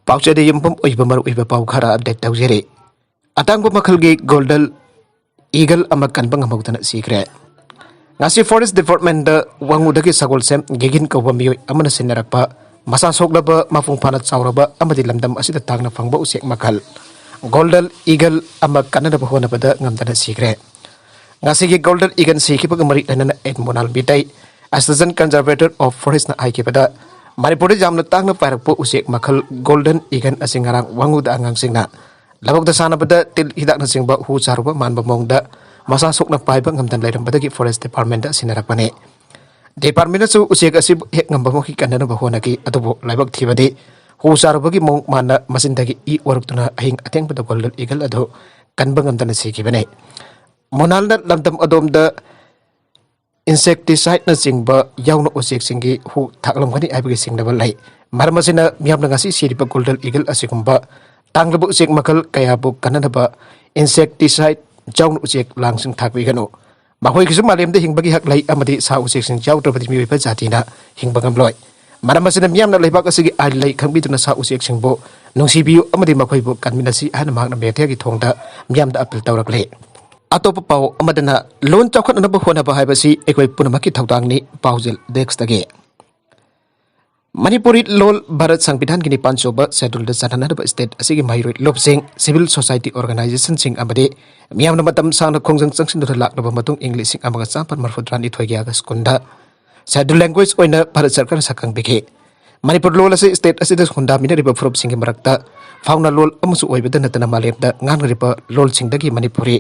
Pauchade Yumpum Uibamar Uibapau Kara update Tauzere. Atangba mkhlgi golden eagle amakan ngmhoudana Sikhre. Ngasi forest department da wangudagi sagol sem gegin kawami amana sinarakpa masa soglaba mafung panat sauraba amadi lamdam asida tagna fangba usek makal. Golden eagle amakan na bahona pada ngamdana Sikhre. Ngasi gi golden eagle sikhi pagamari nana edmonal bitai assistant conservator of forest na aiki pada Manipur jamna tangna parakpo usek makal golden eagle asingarang wanguda angang singna. Labok da sana pada til hidak na singba hu saruba manba mongda masa sokna paiba ngamdan lairam pada gi forest department da sinarakpane. Department su usek asib hek ngamba mo ki kanana bahona ki atubo laibak thibade hu saruba gi mong mana masindagi I waruktuna ahing ateng pada golden eagle ado kanba ngamdan siki bane. Monalna lamdam adom da insecticide na singba yauna usek singi hu thaklam gani aibagi singnaba lai marmasina miyamna ngasi siripa golden eagle asigumba tanglaba usek makal kaya bu kananaba insecticide jauna usek langsing thakwi gano mahoi kisu malemda hingbagi hak lai amadi sa usek sing jautrabadi miwipa jatina hingbagam loi marmasina miyamna laibak asigi ai lai khangbiduna sa usek singbo nungsibiu amadi makhoibu kanminasi hana magna betya gi thongda miyamda apil tawrakle Atop pau amadana loan chakhat na bahona bahai ekoi punamaki thaudangni paujil dextage Manipuri lol Bharat Sangbidan gini panchoba schedule da sanana da state asigi mairoi lobsing civil society organization sing amade miyamna matam sangna khongjang changsin da lakna ba matung english sing amaga champan marfutran I thoigi aga skunda schedule language oina Bharat sarkar sakang beke Manipur lol ase state asida khunda mina riba frup sing marakta fauna lol amusu oibada natana malepda ngang riba lol sing dagi Manipuri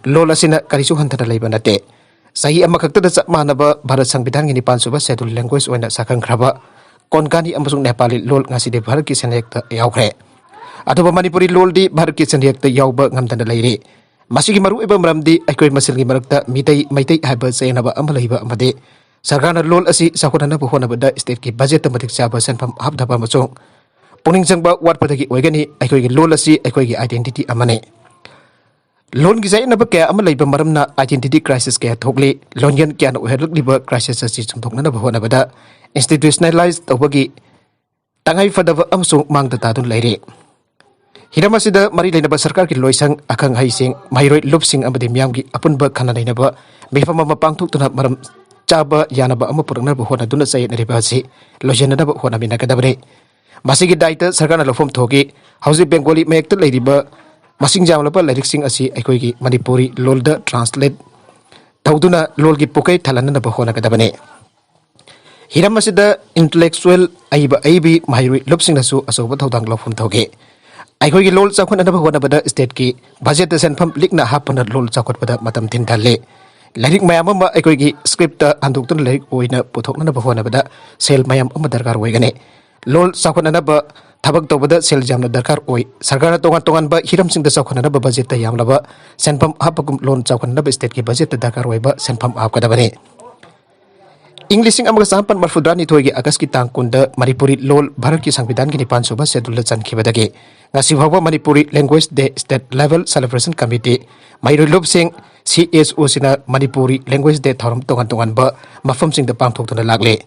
Lola sina karisu hantana laiba nate sahi amakakta da manaba Bharat Sangbidan gini pansuba schedule language oina sakang khraba konkani amasung Nepali lol ngasi de Bharat ki senekta yaukre atoba Manipuri lol di Bharat ki senekta yauba ngamtana laire masigi maru eba mramdi aikoi masilgi marakta mitai maitai haba sayanaba amalaiba amade sarkarna lol asi sakhonana buhona bada state ki budget tamatik chaba senpam habdaba machong puning jangba watpadagi oigani aikoi gi lol asi aikoi gi identity amane Loan gizai na ba kaya amalay ba maram na identity crisis kaya thokli loan yan kaya na uherlak liba crisis asi sumthok na bahona bada institutionalized tawagi tangay fadava amsong mang datadun laire Hiram asida mari laina ba sarkar ki loisang akang haising mahiroy lupsing amade miyam gi apun ba khana laina ba mifama mapangthok tuna maram chaba yana ba ama purang na bahona duna say na riba si lojen na bahona mina kadabre masigi daita sarkar na lofom thogi hausi bengali mek ta lairiba Masing jamlapa lyric sing asi aikoigi Manipuri lolda translate tauduna lolgi pokai thalana na bahona kadabane Hiram asida intellectual aibi mahirui lopsing nasu asoba thaudang lofum thoge aikoigi lol chakhon na bahona bada state ki budget senpham likna hapana lol chakhot bada matam tin dalle lyric mayam ma aikoigi script ta anduk lyric oina puthokna na bahona bada sel mayam am darkar oigane lol chakhon na ba Tabak tobada sel jamna darkar oi sarkar tongan ba hiram sing da chakhona ba budget ta yamlaba senpam hapagum loan chakhona ba state ki budget ta darkar oi ba senpam ap kadabane English sing amaga sampan marfudrani thoigi agas ki tangkunda Manipuri lol Bharat ki Sangbidan ki nipan soba schedule chan khibadage ngasi bhawa Manipuri language day state level celebration committee mairo lob sing CSO sina Manipuri language day thoram tongan ba mafam sing da pangthok tuna lagle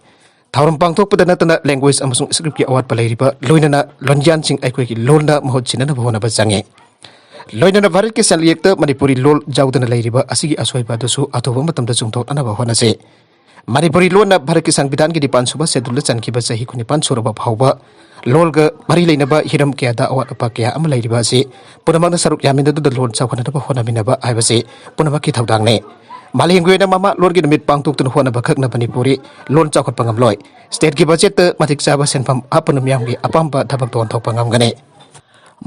Tauram pangthok pada natana language amasung script ki awat palairiba loinana lonjan sing aikoi ki lolna mahot sinana bahona ba jange loinana Bharat ki salyekta Manipuri lol jaudana lairiba asigi asoi ba dosu atoba matam da chungthok ana bahona se Manipuri lolna Bharat ki Sangbidan ki dipan suba schedule chanki ba sahi kuni pan suraba phauba lolga mari leinaba hiram kya da awat apa kya am lairiba se punamang saruk yamin da lol chakhona ba hona minaba aibase punamaki thaudang ne Malingwe na mama lor gi mit pangtuk tun hona bakhak na Manipuri lon chakhot pangam loi state ki budget matik chaba senpam apanum yang gi apamba thabak ton thok pangam gane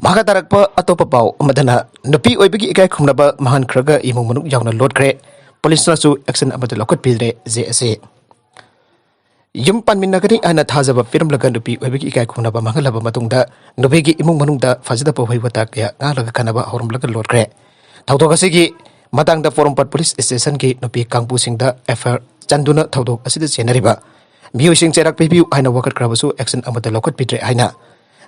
maga darak pa atopa pau amadana nupi oibigi ikai khumna ba mahan khraga imung manuk yauna lot kre police na su action amada lokot pildre jse yum pan min nagari ana thajaba firam laga nupi oibigi ikai khumna ba mangalaba matungda nupi gi imung manungda fajida po hoiwata kya ngalaga kanaba horum laga lot kre thawdok asigi Matang da forum pat police station ki nupi kangpu sing da FR chanduna thaudok asida chenariba miu sing cherak piu aina wakat krabasu action amada lokot pitre aina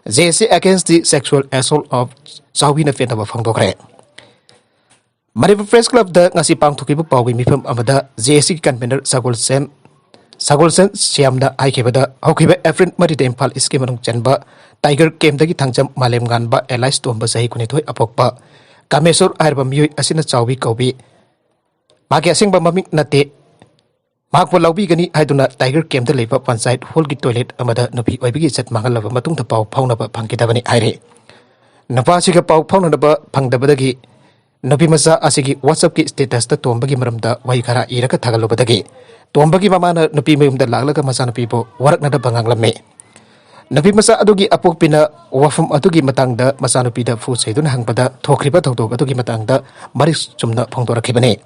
JSA against the sexual assault of Sawina Fenaba Fangdokre Manipur Press Club da ngasi pangthuki bu pawgi mifam amada JSA convener Sagol Sem Sagolsen Siamda Aikebada Hokiba Efrin Marita Impal Iskimanung Chenba Tiger came the Gitangjam Malem Ganba Elias Tomba Sahi Kunitoi Apokpa Kamesur Arba Mui Asina Chawi Kobi Maki Asingba Mamik Nate Mark Laubi Gani Iduna Tiger came the labor panside Holgi toilet Amada Nopi Obi set Mangalava Matung the Pau Paunaba Pankitavani Ire Napasika Pau Paunaba Pangdabadagi Nopi Masa Asigi WhatsApp ki status the Tombagi Maramda Waikara Iraka Tagalobadagi Tombagi Mamana Nopi Mum the Lalaga Masana people work nada Banganglame Nabi Masa Adugi Apokpina Wafum Adugi Matangda Masanupida Fu Saidun Hangpada Tokriba Toto Adugi Matangda Maris Sumna Pongdora Kibane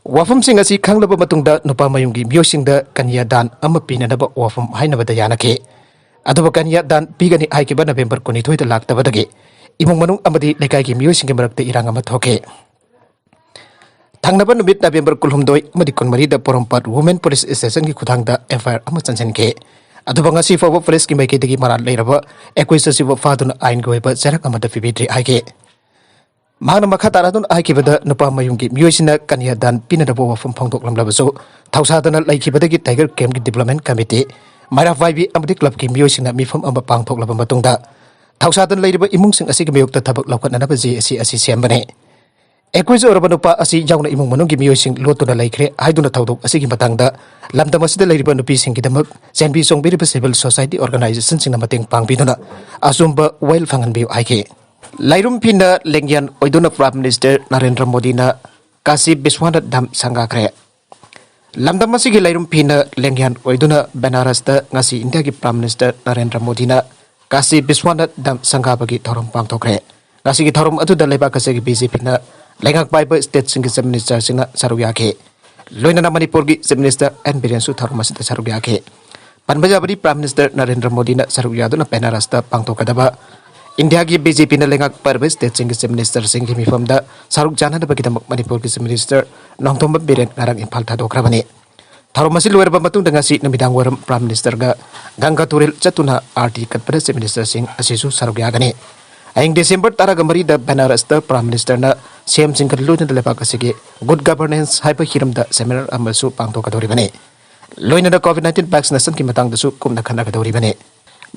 Wafum Singasi Kanglaba Matungda Nupamayungi Musing the Kanya Dan Amapina Naba Wafum Hainabada Yanake Adoba Kanya Dan Pigani Aikiba November Kunito the Lakta Badagi Imong Manung Amadi Lekaki Musing Marak the Irangama Toke Tangnaba Nubit November Kulhumdoi Madikun Marida Porompat Women Police Station Kutangda FIR Amasansenke Adubangasi for Police Kimaki Maran Leraba, Equisive Fadun Ain Goeba, Zerak Amada Fibitri Ike. Mana Makataradun Aikibada, Nupamayungi, Musina, Kanya Dan, Pinadabo from Pongdok Lamazo, Tausadana Laikibadagi Tiger Game Development Committee, Mara Vivi Amadi Club Kim Musina, me from Ambapang Toklamatunda. Tausadan Ladaba Imungs and Asigamuk the Tabak Lokan and Abazi, Asiambane. Equis Urbanupa Asi Jauna Imungi Musing, Lotuna Lake, I do not talk Asigimatanga, Lamdamas the Lady Banupis in Gidamak, Zambi Song Beautiful Civil Society organizations in Amating Pangpidona, Azumba, Well Fangan Bio Ike. Lairum Pina, Lengian, Oiduna Prime Minister Narendra Modina, Kasi Biswana Dam Sangakre. Lamdamasigi Lairum Pina, Lengian, Oiduna Banarasta, Nasi Indiagi Prime Minister Narendra Modina, Kasi Biswana Dam Sangabagi Torum Pangtokre. Nasi Torum Atu the Lebakasegi Busy Pina. Lengak Bible State Single Minister Sina Saruyake, Loina Manipurgi Minister and Birensu Tharmasita Saruyake, Panbajabadi Prime Minister Narendra Modina Saruyaduna Penarasta Pangtokadaba, Indiagi BJP Lengak Bible State Single Minister Singimi from the Saruk Jana the Bakita Manipurgi Minister Nongtomba Biren Narang Impalta Dokravani. Tharmasilu Bamatu Dangasi Namidangwaram Prime Minister Ganga Turil Chatuna RT Katpres Minister Singh Asisu Saruyagani. Aying December Taragamari the Banarasta Prime Minister na Same Single Lutan the Lepakasigi, Good Governance Hyper Hiram the Seminar Amasu Pangto Kadoribane. Loina the COVID-19 vaccination Kimatang the Sukum the Kanakadoribane.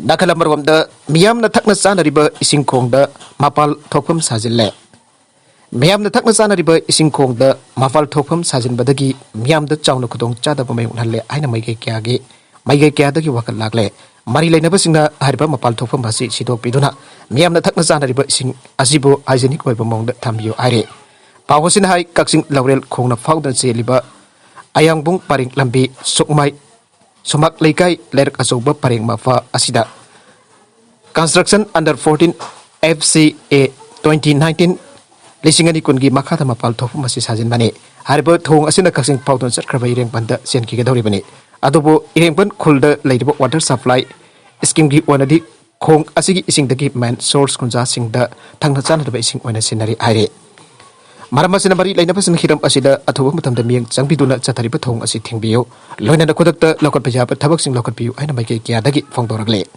Nakalamarwam the Miam the Taknasana River Ising Kong the Mapal Tokum Sazile. Miam the Taknasana River Ising Kong the Mafal Tokum Sazin Badagi, Miam the Chaunakudong Chadabame Hale, Ainamake Kiagi, Maige Kiadaki Wakalagle. Marilay Nabasina Hariba Mapal Tofam Basi Sido Piduna, Miam the Taknasana River Sing Azibo Isaac Webamong the Tambio Ire. Pawasin High Kaxing Laurel Kona Founder Seliba Ayang Bung Paring Lambi Sukmai Sumak Lekai Lerk Asoba Paring Mafa Asida. Construction under 14 FCA 2019 Lisingani Kungi Makata Mapal Tofam Basi Hazin Mane. Hariba Tong Asina Kaxing Powton Sat Kravaring Banda Senki Doribane. Adobo Iremban Kulda Ladybug Water Supply Scheme Wanadi Kong Asigi Ising the Gip Man Source Kunzasing the Tangnasan the Basing on a scenery Ire. Maramasinabari Lanapasan Hiram Asida Atomatam the Ming Sampiduna Sataripatong Asiting Bio, Lona the Kodaka Local Pajab, Tabaxing Local View, and Make Kiadagi Fongdoragle.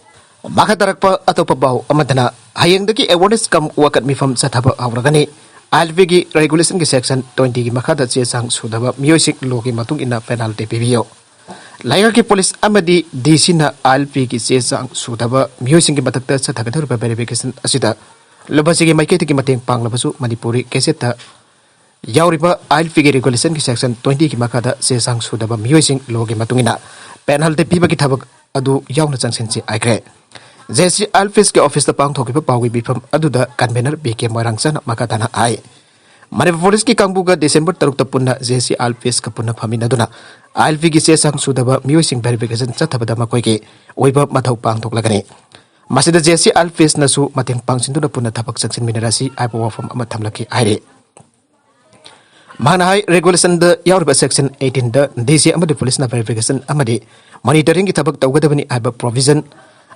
Makatarakpa Atopabao Amadana, Hayangaki awards come work at me from Sataba Auragani. Alvigi regulation section 20 Makata Sang Sudaba music logi matung in a penalty PBO. Layaki police Amadi Disina Alpigi Sang Sudaba music in Batata Satakatur verification Asida. Lobasigi Maketi Mating Panglabasu Manipuri Keseta Yauriba Alpigi regulation section 20 Makata Sang Sudaba music logi matungina. Penalty Pibaki Tabak Adu Yauna Sensi Ikre. Jesse Alfiske office the Pang Tokipa Pawi Bifam Aduda Convener became Marangsan Makatana I. Marivoliski Kambuga December Tarutapuna Jesse Alfiska Puna Paminaduna. Alfigi Sang Sudaba musing verification Satabada Makoike, Weba Matau Pang Toklagani. Masida Jesse Alfis Nasu Mating Pangs into the Puna Tapak Saxon Minerasi, I bought from Amatamlaki Ire. Manahai regulation the Yoruba section 18 the DC Amadi Police verification Amadi, monitoring it about the Wedavani Iba provision.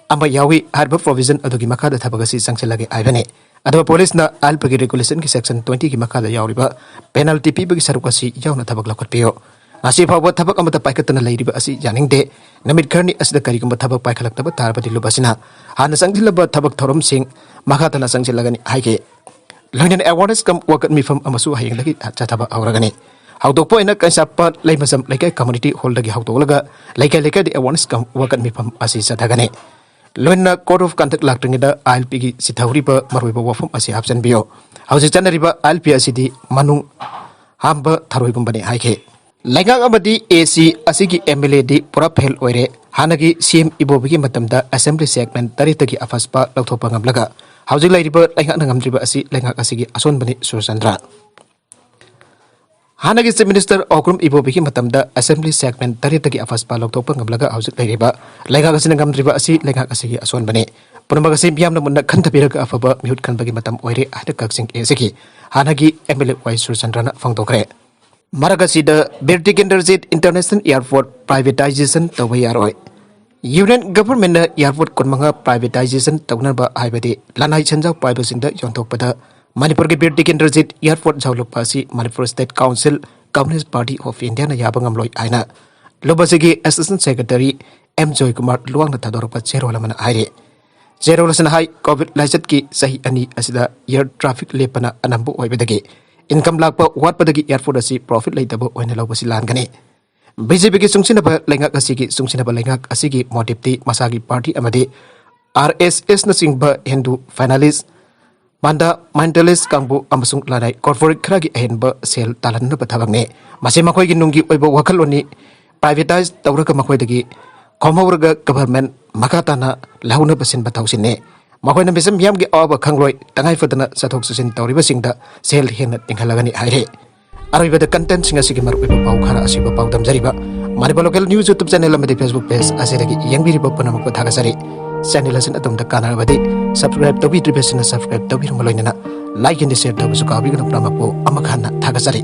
Amba Yawi Harbour provision Adugi Makada Tabagasi Sankshalagi Ivane. Adaba Police na Alpagi regulation section 20 Makada Yauriba, penalty Pibagi Sarukasi Yauna Tabaklakotpio. Asifa what Tabak Amata Paikatana Lady Asi Janing de, Namid Kerni as the Karikamba Tabak Paikalakaba Tarbati Lubasina, Hana Sangilaba Tabak Torum Singh, Makatana Sangshalagani Hike. London awards come work at me from Amasu Hayang Chataba Auragani. hautok po ina kaisapa leimasam lekai community hall dagi hautolaga lekai lekai di awareness kam wakan mifam asi sadagane loina code of conduct laktringida ILP gi sithauri ba maroi ba wafam asi hapsan bio hauji chanariba ILP asidi manung hamba tharoi gumbani haike laingak amadi AC asigi MLA di pura fail oire hanagi CM ibobigi matamda assembly segment taritagi afaspa lauthopa ngamlaga hauji lairiba laingak ngamdriba asi laingak asigi ason bani Surchandra hanagi Chief Minister Okrum ibobigi matamda assembly segment taritagi afaspa lauthopa ngamlaga hauji lairiba laingak asina ngamdriba asi laingak asigi ason bani punamagasi biamna munna khantapiraga afaba mihut kanbagi matam oire hada kaksing esiki hanagi MLA wai Surchandra fangtokre Maragasida Bertigenderzit International Airport privatization tawayaroi. Union government airport konmanga privatization tawnaba haibadi lanai chanjau paibasinda yontokpada Manipur ge Bertigenderzit Airport jawlopasi Manipur State Council Communist Party of India na yabangam loi aina. Lobasigi Assistant Secretary M Joy Kumar luang na tadorpa cherola mana aire. Cherola sana hai COVID laisat ki sahi ani asida air traffic lepana anambu oibadagi. Income lakpa watpadagi airport asi profit laitabo oina lawbasi langani BJP ki sungsinaba lengak asigi sungsinaba lengak asigi modipti masagi party amadi RSS na singba Hindu finalist manda mindless kangbu amasung lanai corporate khragi ahenba sel talanna pathabangne mase makoi gi nungi oibo wakaloni privatize tawraga makoi dagi khomawraga government makatana launa basin bathausinne Makoina misam yam gi awa khangloi tangai fadana sathok susin tawriba singda sel hena tinghalagani haire aroi the content singa sigi maru pau khara asiba pau damjariba Manipur local news YouTube channel amadi Facebook page asiragi yangbiri bapana makwa thagasari channel asin atom da kana badi subscribe to be tribesina subscribe to be rumaloina like and share to busuka bi gna pramakpo amakhana thagasari